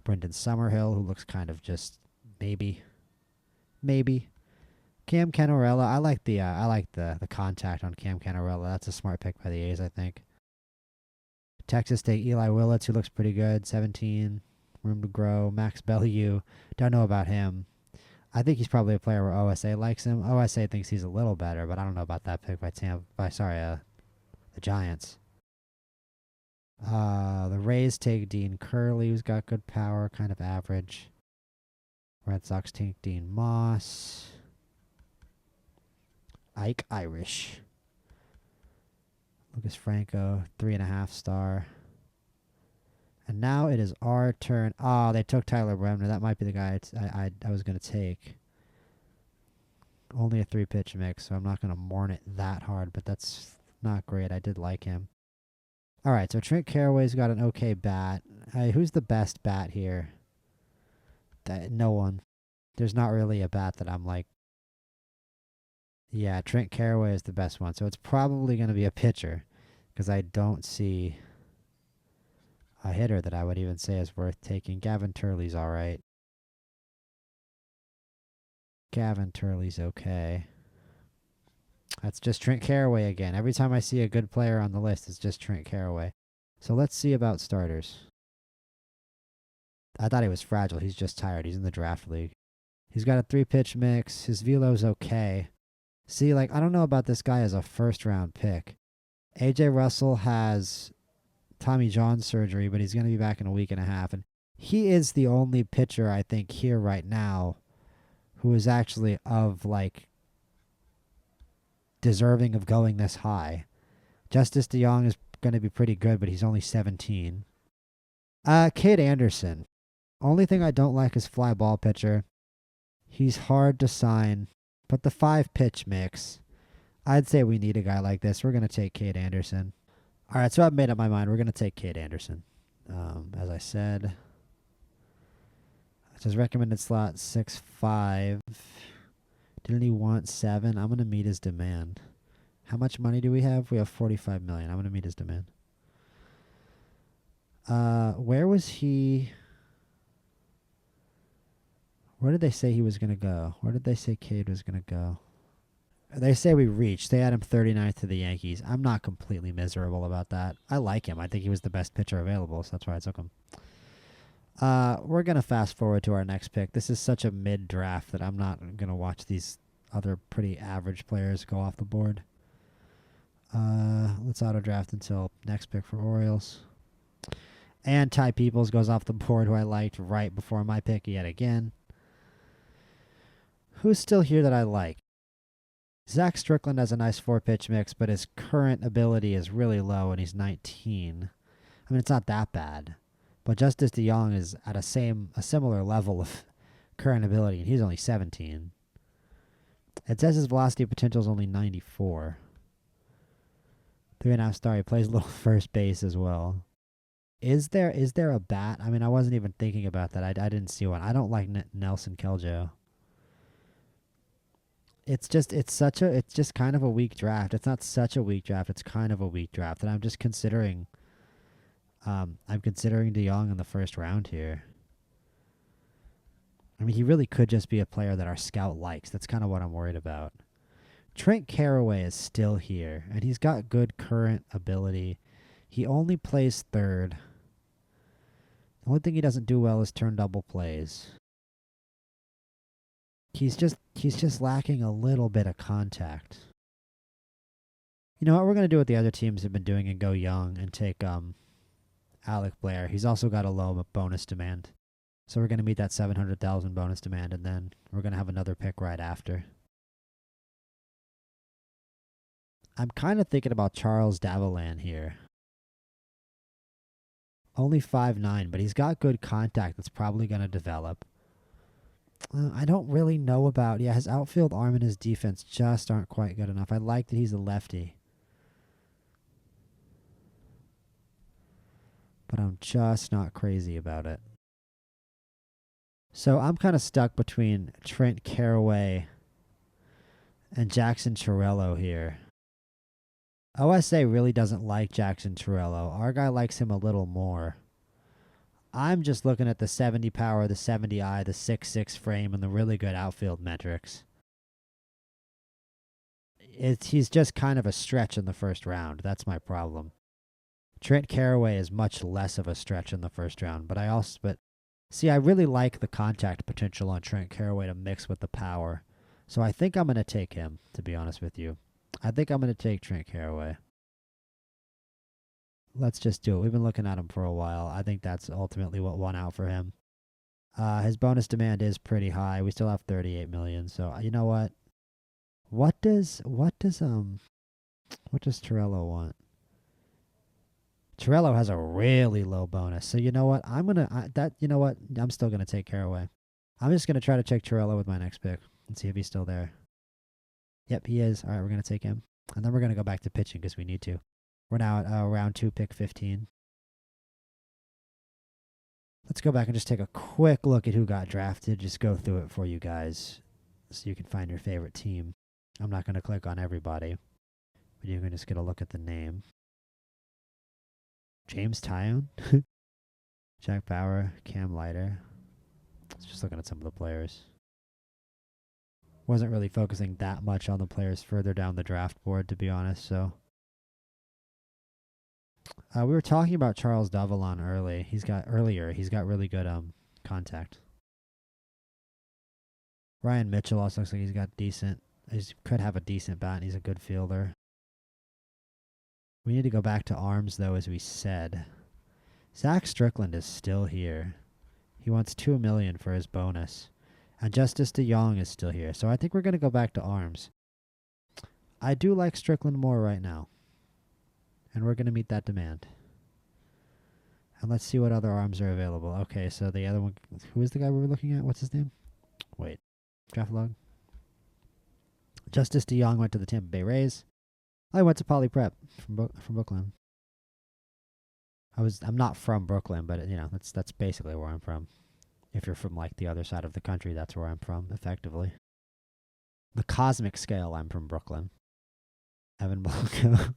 Brendan Summerhill, who looks kind of just maybe. Cam Canorella, I like the contact on Cam Canorella. That's a smart pick by the A's, I think. Texas take Eli Willits, who looks pretty good. 17, room to grow. Max Bellieu, don't know about him. I think he's probably a player where OSA likes him. OSA thinks he's a little better, but I don't know about that pick by the Giants. The Rays take Dean Curley, who's got good power, kind of average. Red Sox take Dean Moss. Ike Irish. Lucas Franco, 3.5 star. And now it is our turn. Oh, they took Tyler Bremner. That might be the guy I was going to take. Only a 3-pitch mix, so I'm not going to mourn it that hard, but that's not great. I did like him. All right, so Trent Carraway's got an okay bat. Who's the best bat here? No one. There's not really a bat that I'm like, yeah, Trent Carraway is the best one. So it's probably going to be a pitcher because I don't see a hitter that I would even say is worth taking. Gavin Turley's all right. Gavin Turley's okay. That's just Trent Carraway again. Every time I see a good player on the list, it's just Trent Carraway. So let's see about starters. I thought he was fragile. He's just tired. He's in the draft league. He's got a 3-pitch mix. His velo's okay. See, like, I don't know about this guy as a first-round pick. AJ Russell has Tommy John surgery, but he's going to be back in a week and a half. And he is the only pitcher, I think, here right now who is actually of, like, deserving of going this high. Justice DeYoung is going to be pretty good, but he's only 17. Cade Anderson. Only thing I don't like is fly ball pitcher. He's hard to sign, but the 5-pitch mix, I'd say we need a guy like this. We're going to take Cade Anderson. All right, so I've made up my mind. We're going to take Cade Anderson. As I said, it's his recommended slot 6'5". Didn't he want 7? I'm going to meet his demand. How much money do we have? We have $45 million. I'm going to meet his demand. Where was he? Where did they say he was going to go? Where did they say Cade was going to go? They say we reached. They had him 39th to the Yankees. I'm not completely miserable about that. I like him. I think he was the best pitcher available, so that's why I took him. We're going to fast forward to our next pick. This is such a mid-draft that I'm not going to watch these other pretty average players go off the board. Let's auto-draft until next pick for Orioles. And Ty Peoples goes off the board, who I liked right before my pick yet again. Who's still here that I like? Zach Strickland has a nice 4-pitch mix, but his current ability is really low, and he's 19. I mean, it's not that bad. But Justice DeYoung is at a similar level of current ability, and he's only 17. It says his velocity potential is only 94. 3.5 star. He plays a little first base as well. Is there a bat? I mean, I wasn't even thinking about that. I didn't see one. I don't like Nelson Keljo. It's just kind of a weak draft. It's not such a weak draft. It's kind of a weak draft, and I'm just considering. I'm considering DeYoung in the first round here. I mean, he really could just be a player that our scout likes. That's kind of what I'm worried about. Trent Carraway is still here, and he's got good current ability. He only plays third. The only thing he doesn't do well is turn double plays. He's just lacking a little bit of contact. You know what? We're going to do what the other teams have been doing and go young and take Alec Blair. He's also got a low bonus demand. So we're going to meet that $700,000 bonus demand, and then we're going to have another pick right after. I'm kind of thinking about Charles Davilan here. Only 5'9", but he's got good contact that's probably going to develop. I don't really know about... Yeah, his outfield arm and his defense just aren't quite good enough. I like that he's a lefty. But I'm just not crazy about it. So I'm kind of stuck between Trent Carraway and Jackson Chirello here. OSA really doesn't like Jackson Chirello. Our guy likes him a little more. I'm just looking at the 70 power, the 70i, the 6'6 frame, and the really good outfield metrics. He's just kind of a stretch in the first round. That's my problem. Trent Carraway is much less of a stretch in the first round, but see, I really like the contact potential on Trent Carraway to mix with the power. So I think I'm going to take him, to be honest with you. I think I'm going to take Trent Carraway. Let's just do it. We've been looking at him for a while. I think that's ultimately what won out for him. His bonus demand is pretty high. We still have 38 million. So you know what? What does Torello want? Torello has a really low bonus. So you know what? You know what? I'm still gonna take Caraway. I'm just gonna try to check Torello with my next pick and see if he's still there. Yep, he is. All right, we're gonna take him, and then we're gonna go back to pitching because we need to. We're now at round 2, pick 15. Let's go back and just take a quick look at who got drafted. Just go through it for you guys so you can find your favorite team. I'm not going to click on everybody, but you can just get a look at the name. James Tyone, Jack Bauer, Cam Leiter. Just looking at some of the players. Wasn't really focusing that much on the players further down the draft board, to be honest, so... we were talking about Charles Davalon earlier. He's got really good contact. Ryan Mitchell also looks like he's got decent. He could have a decent bat. And he's a good fielder. We need to go back to arms though, as we said. Zach Strickland is still here. He wants $2 million for his bonus, and Justice DeYoung is still here. So I think we're gonna go back to arms. I do like Strickland more right now. And we're going to meet that demand. And let's see what other arms are available. Okay, so the other one... Who is the guy we were looking at? What's his name? Wait. Draft log. Justice DeYoung went to the Tampa Bay Rays. I went to Poly Prep from Brooklyn. I'm not from Brooklyn, but you know, that's basically where I'm from. If you're from like the other side of the country, that's where I'm from, effectively. The cosmic scale, I'm from Brooklyn. Evan Blanco.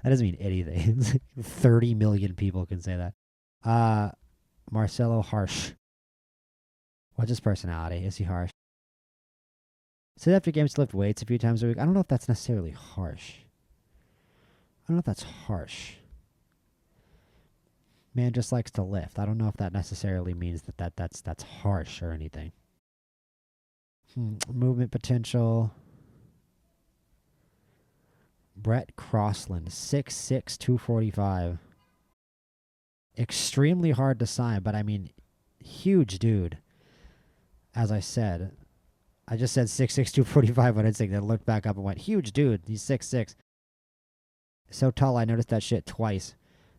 That doesn't mean anything. 30 million people can say that. Marcelo Harsh. What's his personality? Is he harsh? Sit after games to lift weights a few times a week. I don't know if that's necessarily harsh. I don't know if that's harsh. Man just likes to lift. I don't know if that necessarily means that's harsh or anything. Movement potential. Brett Crossland, 6'6", 245. Extremely hard to sign, but I mean, huge dude. As I said, I just said 6'6", 245 on Instinct, then looked back up and went, huge dude, he's 6'6". So tall, I noticed that shit twice.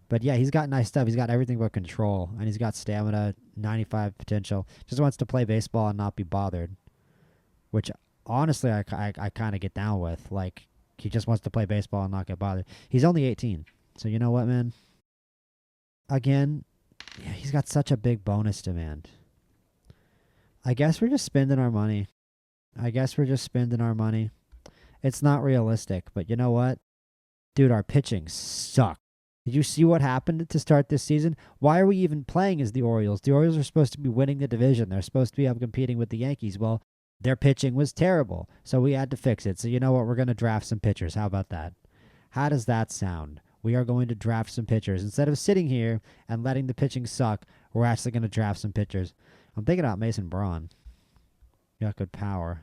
But yeah, he's got nice stuff. He's got everything but control, and he's got stamina, 95 potential. Just wants to play baseball and not be bothered, which honestly I kind of get down with. Like, he just wants to play baseball and not get bothered. He's only 18. So you know what, man? Again, yeah, he's got such a big bonus demand. I guess we're just spending our money. It's not realistic, but you know what? Dude, our pitching sucks. Did you see what happened to start this season? Why are we even playing as the Orioles? The Orioles are supposed to be winning the division. They're supposed to be up competing with the Yankees. Well, their pitching was terrible, so we had to fix it. So you know what? We're going to draft some pitchers. How about that? How does that sound? We are going to draft some pitchers. Instead of sitting here and letting the pitching suck, we're actually going to draft some pitchers. I'm thinking about Mason Braun. He got good power.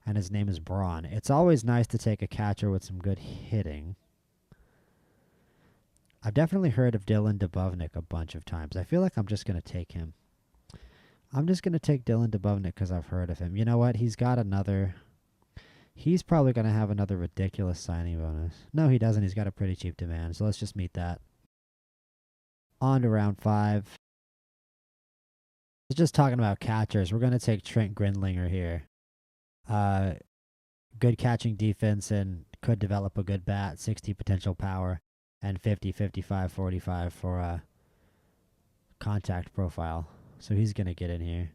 And his name is Braun. It's always nice to take a catcher with some good hitting. I've definitely heard of Dylan Dubovnik a bunch of times. I feel like I'm just going to take him. I'm just going to take Dylan Dubovnik because I've heard of him. You know what? He's probably going to have another ridiculous signing bonus. No, he doesn't. He's got a pretty cheap demand. So let's just meet that. On to round 5. Just talking about catchers. We're going to take Trent Grindlinger here. Good catching defense and could develop a good bat. 60 potential power and 50, 55, 45 for a contact profile. So he's going to get in here.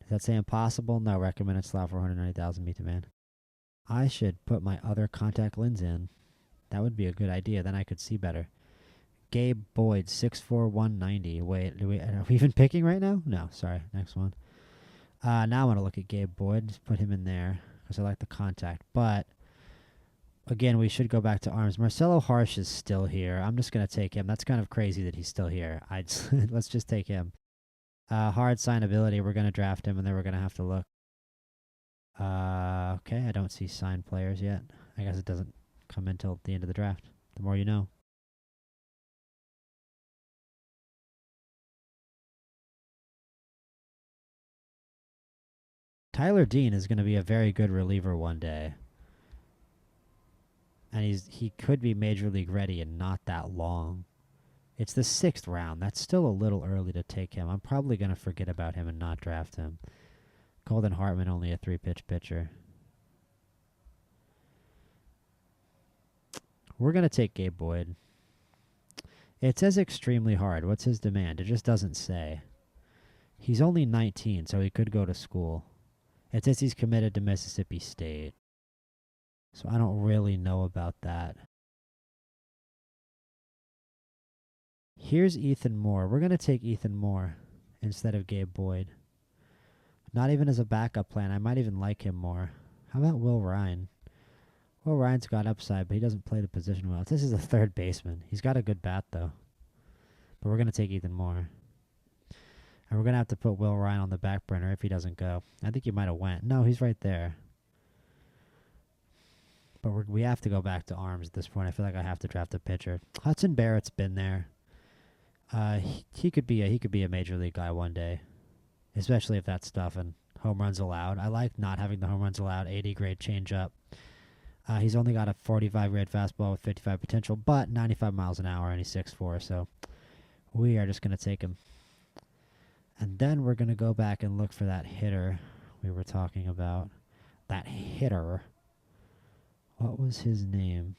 Does that say impossible? No, recommended slot for 190,000 meet demand. I should put my other contact lens in. That would be a good idea. Then I could see better. Gabe Boyd, 6'4", 190. Wait, are we even picking right now? No, sorry. Next one. Now I want to look at Gabe Boyd. Just put him in there because I like the contact. But, again, we should go back to arms. Marcelo Harsh is still here. I'm just going to take him. That's kind of crazy that he's still here. Let's just take him. Hard signability. We're going to draft him, and then we're going to have to look. Okay, I don't see signed players yet. I guess it doesn't come until the end of the draft. The more you know. Tyler Dean is going to be a very good reliever one day. And he could be Major League ready in not that long. It's the 6th round. That's still a little early to take him. I'm probably going to forget about him and not draft him. Colton Hartman, only a 3-pitch pitcher. We're going to take Gabe Boyd. It says extremely hard. What's his demand? It just doesn't say. He's only 19, so he could go to school. It says he's committed to Mississippi State. So I don't really know about that. Here's Ethan Moore. We're going to take Ethan Moore instead of Gabe Boyd. Not even as a backup plan. I might even like him more. How about Will Ryan? Will Ryan's got upside, but he doesn't play the position well. This is a third baseman. He's got a good bat, though. But we're going to take Ethan Moore. And we're going to have to put Will Ryan on the back burner if he doesn't go. I think he might have went. No, he's right there. But we have to go back to arms at this point. I feel like I have to draft a pitcher. Hudson Barrett's been there. He could be a major league guy one day, especially if that stuff and home runs allowed. I like not having the home runs allowed. 80 grade changeup. He's only got a 45 grade fastball with 55 potential, but 95 miles an hour, and he's 6'4", so we are just going to take him. And then we're going to go back and look for that hitter we were talking about. That hitter. What was his name?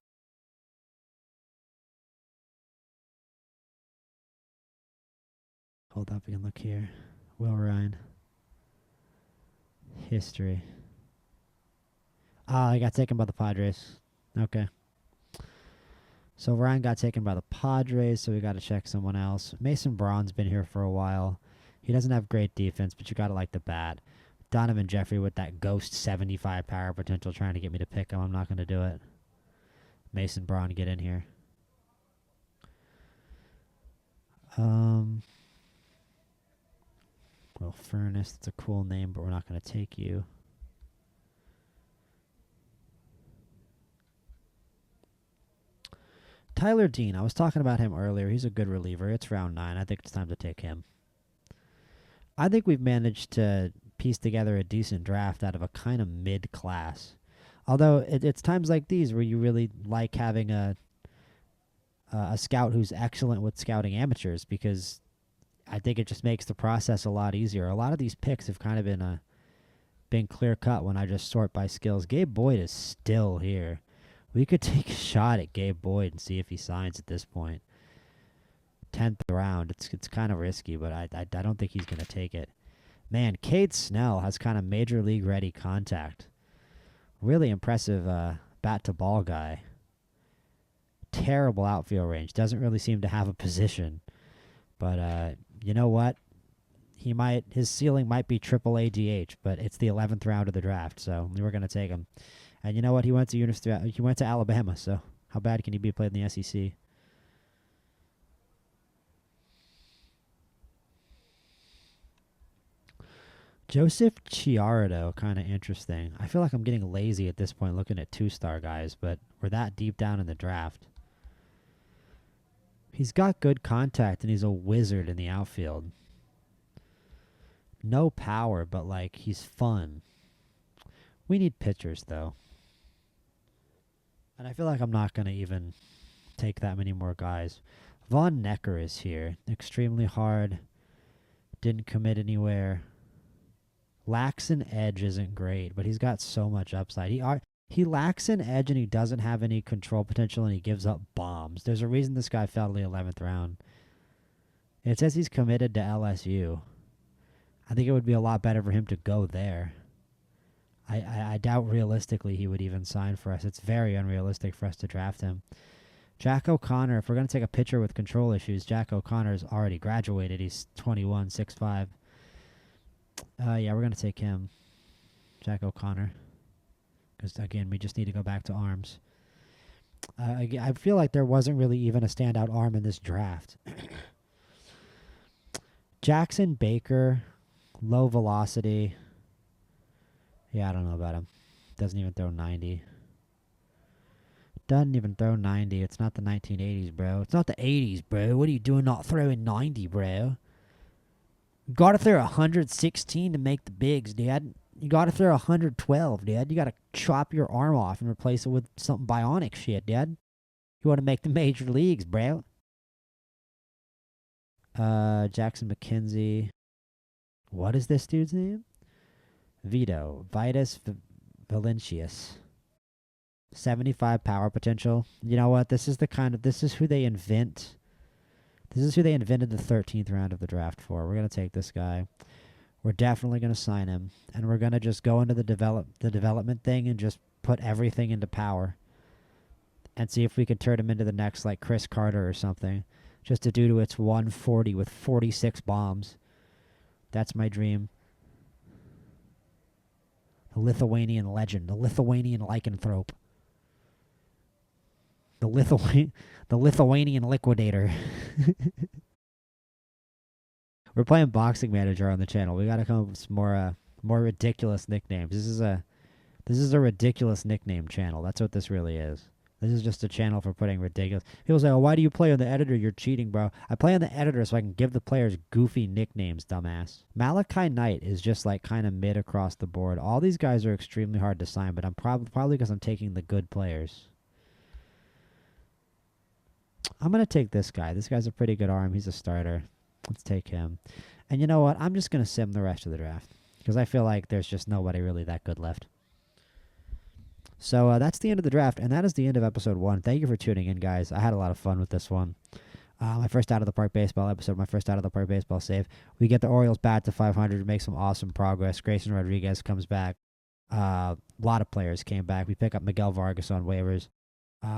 Hold up, we can look here. Will Ryan. History. He got taken by the Padres. Okay. So Ryan got taken by the Padres, so we got to check someone else. Mason Braun's been here for a while. He doesn't have great defense, but you got to like the bat. Donovan Jeffrey with that ghost 75 power potential trying to get me to pick him. I'm not going to do it. Mason Braun, get in here. Well, Furnace, that's a cool name, but we're not going to take you. Tyler Dean, I was talking about him earlier. He's a good reliever. It's round 9. I think it's time to take him. I think we've managed to piece together a decent draft out of a kind of mid-class. Although it's times like these where you really like having a scout who's excellent with scouting amateurs, because I think it just makes the process a lot easier. A lot of these picks have kind of been clear-cut when I just sort by skills. Gabe Boyd is still here. We could take a shot at Gabe Boyd and see if he signs at this point. 10th round. It's kind of risky, but I don't think he's going to take it. Man, Cade Snell has kind of major league ready contact. Really impressive bat-to-ball guy. Terrible outfield range. Doesn't really seem to have a position. But you know what? His ceiling might be AAA DH, but it's the 11th round of the draft, so we're going to take him. And you know what? He went to Alabama, so how bad can he be playing in the SEC? Joseph Chiardo, kind of interesting. I feel like I'm getting lazy at this point looking at 2-star guys, but we're that deep down in the draft. He's got good contact, and he's a wizard in the outfield. No power, but, like, he's fun. We need pitchers, though. And I feel like I'm not going to even take that many more guys. Von Necker is here. Extremely hard. Didn't commit anywhere. Lacks an edge isn't great, but he's got so much upside. He lacks an edge, and he doesn't have any control potential, and he gives up bombs. There's a reason this guy fell to the 11th round. It says he's committed to LSU. I think it would be a lot better for him to go there. I doubt realistically he would even sign for us. It's very unrealistic for us to draft him. Jack O'Connor, if we're going to take a pitcher with control issues, Jack O'Connor's already graduated. He's 21, 6'5". Yeah, we're going to take him. Jack O'Connor. Because, again, we just need to go back to arms. I feel like there wasn't really even a standout arm in this draft. Jackson Baker, low velocity. Yeah, I don't know about him. Doesn't even throw 90. Doesn't even throw 90. It's not the 1980s, bro. It's not the 80s, bro. What are you doing not throwing 90, bro? Got to throw 116 to make the bigs, dude. You got to throw 112, dude. You got to chop your arm off and replace it with something bionic shit, dude. You want to make the major leagues, bro. Jackson McKenzie. What is this dude's name? Vitus Valencius. 75 power potential. You know what? This is who they invent. This is who they invented the 13th round of the draft for. We're going to take this guy. We're definitely going to sign him. And we're going to just go into the development thing and just put everything into power. And see if we can turn him into the next, like, Chris Carter or something. Just a dude who hits 140 with 46 bombs. That's my dream. The Lithuanian legend. The Lithuanian lycanthrope. The Lithuanian liquidator. We're playing Boxing Manager on the channel. We got to come up with some more ridiculous nicknames. This is a ridiculous nickname channel. That's what this really is. This is just a channel for putting ridiculous. People say, "Oh, why do you play on the editor? You're cheating, bro." I play on the editor so I can give the players goofy nicknames, dumbass. Malachi Knight is just like kind of mid across the board. All these guys are extremely hard to sign, but I'm probably because I'm taking the good players. I'm going to take this guy. This guy's a pretty good arm. He's a starter. Let's take him. And you know what? I'm just going to sim the rest of the draft because I feel like there's just nobody really that good left. So that's the end of the draft, and that is the end of episode 1. Thank you for tuning in, guys. I had a lot of fun with this one. My first out of the park baseball episode, my first out of the park baseball save. We get the Orioles back to 500, make some awesome progress. Grayson Rodriguez comes back. A lot of players came back. We pick up Miguel Vargas on waivers.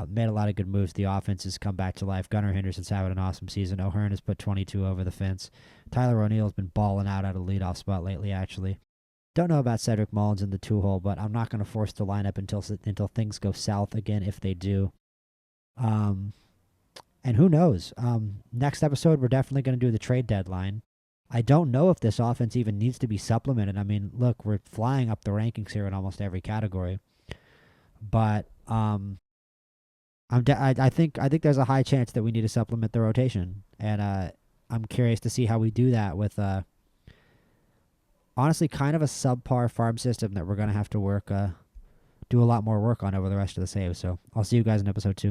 Made a lot of good moves. The offense has come back to life. Gunnar Henderson's having an awesome season. O'Hearn has put 22 over the fence. Tyler O'Neill's been balling out of the leadoff spot lately, actually. Don't know about Cedric Mullins in the 2-hole, but I'm not going to force the lineup until things go south again, if they do. And who knows? Next episode, we're definitely going to do the trade deadline. I don't know if this offense even needs to be supplemented. I mean, look, we're flying up the rankings here in almost every category. But I think there's a high chance that we need to supplement the rotation, and I'm curious to see how we do that with honestly kind of a subpar farm system that we're gonna have to do a lot more work on over the rest of the save. So I'll see you guys in episode 2.